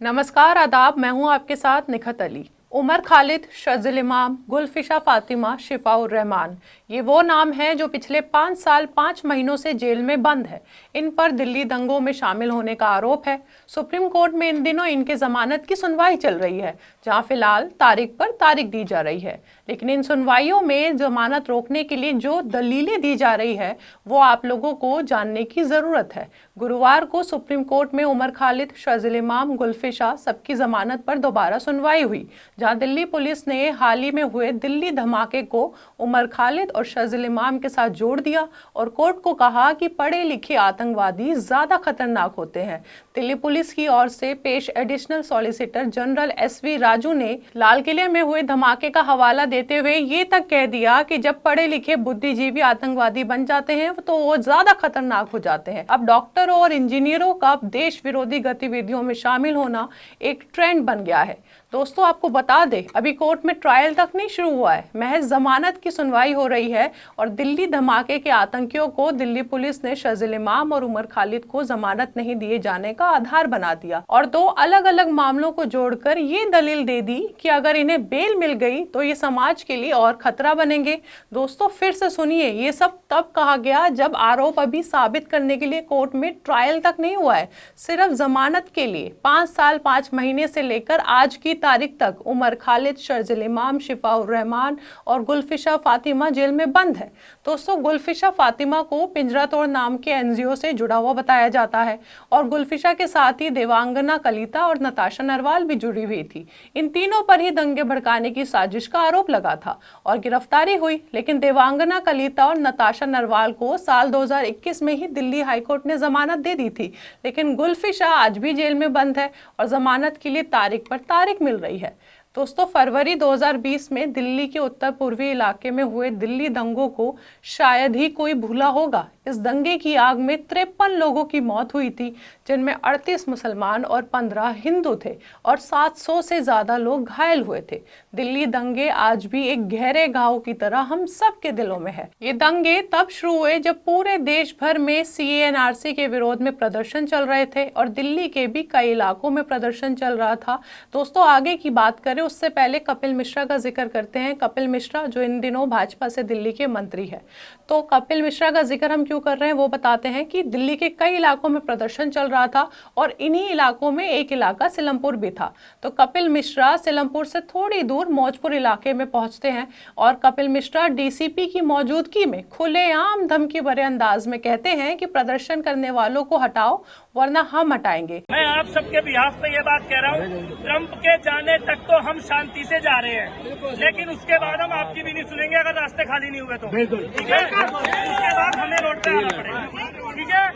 नमस्कार, आदाब। मैं हूं आपके साथ निखत अली। उमर खालिद, शर्जिल इमाम, गुलफिशा फातिमा, शिफाउर रहमान, ये वो नाम हैं जो पिछले 5 साल 5 महीनों से जेल में बंद है। इन पर दिल्ली दंगों में शामिल होने का आरोप है। सुप्रीम कोर्ट में इन दिनों इनके जमानत की सुनवाई चल रही है, जहां फिलहाल तारीख पर तारीख दी जा रही है। लेकिन इन सुनवाइयों में जमानत रोकने के लिए जो दलीलें दी जा रही है वो आप लोगों को जानने की ज़रूरत है। गुरुवार को सुप्रीम कोर्ट में उमर खालिद, शर्जिल इमाम, गुलफिशा सबकी जमानत पर दोबारा सुनवाई हुई, जहां दिल्ली पुलिस ने हाल ही में हुए दिल्ली धमाके को उमर खालिद और शर्जिल इमाम के साथ जोड़ दिया और कोर्ट को कहा कि पढ़े लिखे आतंकवादी ज्यादा खतरनाक होते हैं। दिल्ली पुलिस की ओर से पेश additional solicitor general SV Raju ने लाल किले में हुए धमाके का हवाला देते हुए ये तक कह दिया कि जब पढ़े लिखे बुद्धिजीवी आतंकवादी बन जाते हैं तो वो ज्यादा खतरनाक हो जाते हैं। अब डॉक्टरों और इंजीनियरों का देश विरोधी गतिविधियों में शामिल होना एक ट्रेंड बन गया है। दोस्तों, आपको बता दें, अभी कोर्ट में ट्रायल तक नहीं शुरू हुआ है, महज जमानत की सुनवाई हो रही है और दिल्ली धमाके के आतंकियों को दिल्ली पुलिस ने शर्जिल इमाम और उमर खालिद को जमानत नहीं दिए जाने का आधार बना दिया और 2 अलग अलग मामलों को जोड़कर ये दलील दे दी कि अगर इन्हें बेल मिल गई तो ये समाज के लिए और खतरा बनेंगे। दोस्तों, फिर से सुनिए, ये सब तब कहा गया जब आरोप अभी साबित करने के लिए कोर्ट में ट्रायल तक नहीं हुआ है। सिर्फ जमानत के लिए 5 साल 5 महीने से लेकर आज की तारीख तक उमर खालिद, शर्जिल इमाम, शिफाउर रहमान और गुलफिशा फातिमा जेल में बंद है। दोस्तों, गुलफिशा फातिमा को पिंजरा तोड़ नाम के NGO से जुड़ा हुआ बताया जाता है और गुलफिशा के साथ ही देवांगना कलिता और नताशा नरवाल भी जुड़ी हुई थी। इन तीनों पर ही दंगे भड़काने की साजिश का आरोप लगा था और गिरफ्तारी हुई। लेकिन देवांगना कलिता और नताशा नरवाल को साल 2021 में ही दिल्ली हाईकोर्ट ने जमानत दे दी थी। लेकिन गुलफिशा आज भी जेल में बंद है और जमानत के लिए तारीख पर तारीख मिल रही है। दोस्तों, फरवरी 2020 में दिल्ली के उत्तर पूर्वी इलाके में हुए दिल्ली दंगों को शायद ही कोई भूला होगा। इस दंगे की आग में 53 लोगों की मौत हुई थी, जिनमें 38 मुसलमान और 15 हिंदू थे और 700 से ज्यादा लोग घायल हुए थे। दिल्ली दंगे आज भी एक गहरे घाव की तरह हम सब के दिलों में है। ये दंगे तब शुरू हुए जब पूरे देश भर में CA/NRC के विरोध में प्रदर्शन चल रहे थे और दिल्ली के भी कई इलाकों में प्रदर्शन चल रहा था। दोस्तों, आगे की बात करें उससे पहले कपिल मिश्रा का जिक्र करते हैं। कपिल मिश्रा जो इन दिनों भाजपा से दिल्ली के मंत्री है, तो कपिल मिश्रा का जिक्र हम क्यों कर रहे हैं वो बताते हैं कि दिल्ली के कई इलाकों में प्रदर्शन चल रहा था और इन्हीं इलाकों में एक इलाका सिलमपुर भी था। तो कपिल मिश्रा सिलमपुर से थोड़ी दूर मौजपुर इलाके में पहुंचते हैं और कपिल मिश्रा DCP की मौजूदगी में खुलेआम धमकी भरे अंदाज में कहते हैं कि प्रदर्शन करने वालों को हटाओ वरना हम हटाएंगे। मैं आप सबके बिहाफ पे ये बात कह रहा हूँ, ट्रंप के जाने तक तो हम शांति से जा रहे हैं, लेकिन उसके बाद हम आपकी भी नहीं सुनेंगे अगर रास्ते खाली नहीं हुए तो। ठीक है, उसके बाद हमें रोड पे आना पड़ेगा। ठीक है।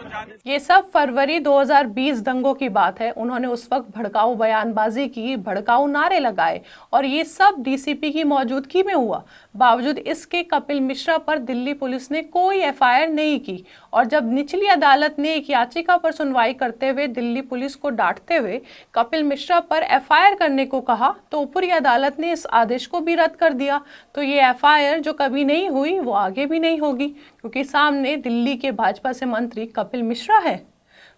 ये सब फरवरी 2020 दंगों की बात है। उन्होंने उस वक्त भड़काऊ बयानबाजी की, भड़काऊ नारे लगाए और ये सब DCP की मौजूदगी में हुआ। बावजूद इसके कपिल मिश्रा पर दिल्ली पुलिस ने कोई FIR नहीं की और जब निचली अदालत ने एक याचिका पर सुनवाई करते हुए दिल्ली पुलिस को डांटते हुए कपिल मिश्रा पर FIR करने को कहा तो ऊपरी अदालत ने इस आदेश को भी रद्द कर दिया। तो ये FIR जो कभी नहीं हुई वो आगे भी नहीं होगी, क्योंकि सामने दिल्ली के भाजपा से मंत्री कपिल मिश्रा है।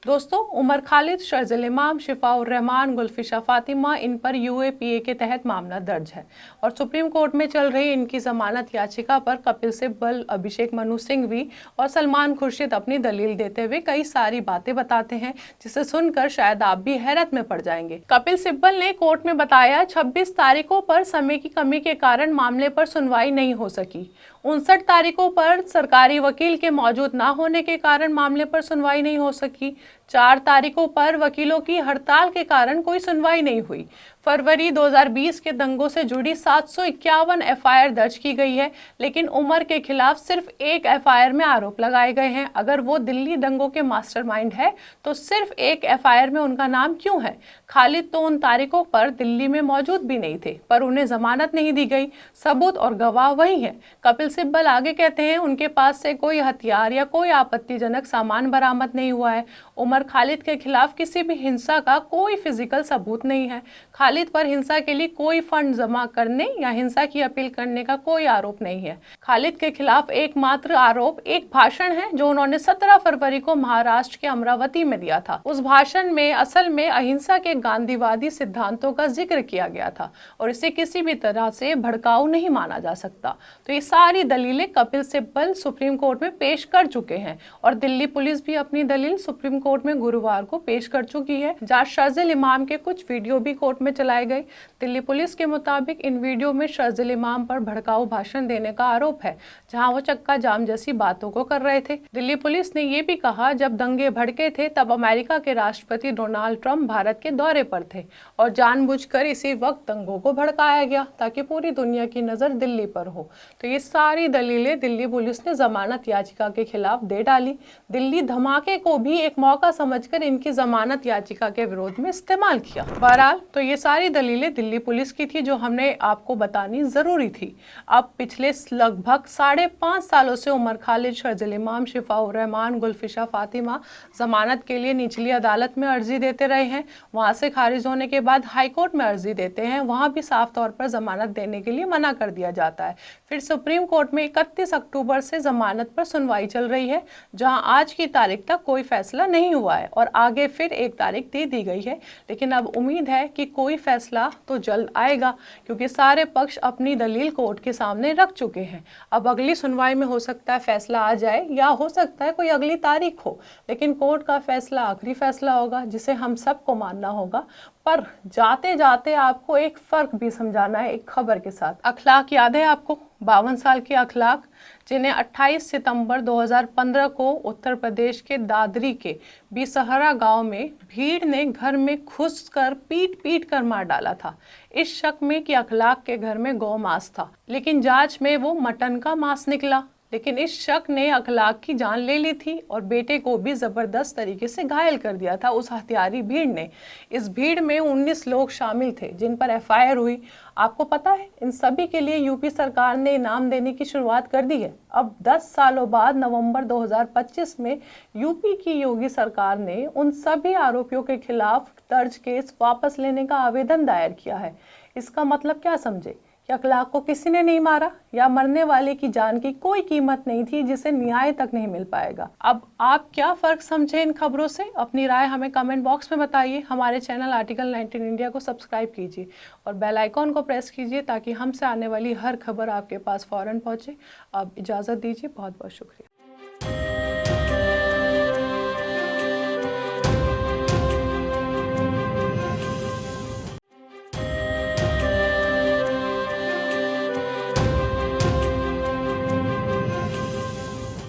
दोस्तों, उमर खालिद, शर्जिल इमाम, शिफाउर रहमान, गुलफिशा फातिमा, इन पर UAPA के तहत मामला दर्ज है और सुप्रीम कोर्ट में चल रही इनकी जमानत याचिका पर कपिल सिब्बल, अभिषेक मनु सिंघवी और सलमान खुर्शीद अपनी दलील देते हुए कई सारी बातें बताते हैं, जिसे सुनकर शायद आप भी हैरत में पड़ जाएंगे। कपिल सिब्बल ने कोर्ट में बताया 26 तारीखों पर समय की कमी के कारण मामले पर सुनवाई नहीं हो सकी। 59 तारीखों पर सरकारी वकील के मौजूद न होने के कारण मामले पर सुनवाई नहीं हो सकी। 4 तारीखों पर वकीलों की हड़ताल के कारण कोई सुनवाई नहीं हुई। फरवरी 2020 के दंगों से जुड़ी 751 FIR दर्ज की गई है, लेकिन उमर के खिलाफ सिर्फ एक FIR में आरोप लगाए गए हैं। अगर वो दिल्ली दंगों के मास्टरमाइंड है तो सिर्फ एक FIR में उनका नाम क्यों है? खालिद तो उन तारीखों पर दिल्ली में मौजूद भी नहीं थे, पर उन्हें जमानत नहीं दी गई। सबूत और गवाह वही है। कपिल सिब्बल आगे कहते हैं उनके पास से कोई हथियार या कोई आपत्तिजनक सामान बरामद नहीं हुआ है। उमर उमर खालिद के खिलाफ किसी भी हिंसा का कोई फिजिकल सबूत नहीं है। खालिद पर हिंसा के लिए कोई फंड जमा करने या हिंसा की अपील करने का कोई आरोप नहीं है। खालिद के खिलाफ एकमात्र आरोप एक भाषण है जो उन्होंने 17 फरवरी को महाराष्ट्र के अमरावती में दिया था। उस भाषण में असल में अहिंसा के गांधीवादी सिद्धांतों का जिक्र किया गया था और इसे किसी भी तरह से भड़काऊ नहीं माना जा सकता। तो ये सारी दलीलें कपिल सिब्बल सुप्रीम कोर्ट में पेश कर चुके हैं और दिल्ली पुलिस भी अपनी दलील सुप्रीम कोर्ट में गुरुवार को पेश कर चुकी है, जहां शर्जिल इमाम के कुछ वीडियो भी कोर्ट में चलाए गए। दिल्ली पुलिस के मुताबिक इन वीडियो में शर्जिल इमाम पर भड़काऊ भाषण देने का आरोप है, जहां वो चक्का जाम जैसी बातों को कर रहे थे। दिल्ली पुलिस ने ये भी कहा जब दंगे भड़के थे तब अमेरिका के राष्ट्रपति डोनाल्ड ट्रंप भारत के दौरे पर थे और जानबूझकर इसी वक्त दंगों को भड़काया गया ताकि पूरी दुनिया की नजर दिल्ली पर हो। तो ये सारी दलीलें दिल्ली पुलिस ने जमानत याचिका के खिलाफ दे डाली। दिल्ली धमाके को भी एक मौका समझकर इनकी जमानत याचिका के विरोध में इस्तेमाल किया। बहरहाल तो ये सारी दलीलें दिल्ली पुलिस की थी जो हमने आपको बतानी जरूरी थी। अब पिछले लगभग 5.5 सालों से उमर खालिद, शर्जिल इमाम, शिफाउर रहमान, गुलफिशा फातिमा जमानत के लिए निचली अदालत में अर्जी देते रहे हैं। वहां से खारिज होने के बाद हाई कोर्ट में अर्जी देते हैं, वहां भी साफ तौर पर जमानत देने के लिए मना कर दिया जाता है। फिर सुप्रीम कोर्ट में 31 अक्टूबर से जमानत पर सुनवाई चल रही है, जहां आज की तारीख तक कोई फैसला नहीं हुआ है और आगे फिर एक तारीख दे दी गई है। लेकिन अब उम्मीद है कि कोई फैसला तो जल्द आएगा क्योंकि सारे पक्ष अपनी दलील कोर्ट के सामने रख चुके हैं। अब अगली सुनवाई में हो सकता है फैसला आ जाए या हो सकता है कोई अगली तारीख हो, लेकिन कोर्ट का फैसला आखिरी फैसला होगा जिसे हम सबको मानना होगा। पर जाते जाते आपको एक फर्क भी समझाना है एक खबर के साथ। अखलाक याद है आपको? 52 साल के अखलाक, जिन्हें 28 सितंबर 2015 को उत्तर प्रदेश के दादरी के बिसहरा गांव में भीड़ ने घर में घुसकर पीट कर मार डाला था, इस शक में कि अखलाक के घर में गौ मांस था, लेकिन जांच में वो मटन का मांस निकला। लेकिन इस शक ने अखलाक की जान ले ली थी और बेटे को भी जबरदस्त तरीके से घायल कर दिया था उस हत्यारी भीड़ ने। इस भीड़ में 19 लोग शामिल थे जिन पर एफआईआर हुई। आपको पता है इन सभी के लिए यूपी सरकार ने इनाम देने की शुरुआत कर दी है। अब 10 सालों बाद नवंबर 2025 में यूपी की योगी सरकार ने उन सभी आरोपियों के खिलाफ दर्ज केस वापस लेने का आवेदन दायर किया है। इसका मतलब क्या समझे कि अखलाक को किसी ने नहीं मारा या मरने वाले की जान की कोई कीमत नहीं थी जिसे न्याय तक नहीं मिल पाएगा। अब आप क्या फर्क समझे इन खबरों से? अपनी राय हमें कमेंट बॉक्स में बताइए। हमारे चैनल आर्टिकल 19 इंडिया को सब्सक्राइब कीजिए और बेल आइकॉन को प्रेस कीजिए ताकि हमसे आने वाली हर खबर आपके पास फौरन पहुंचे। अब इजाज़त दीजिए, बहुत बहुत शुक्रिया।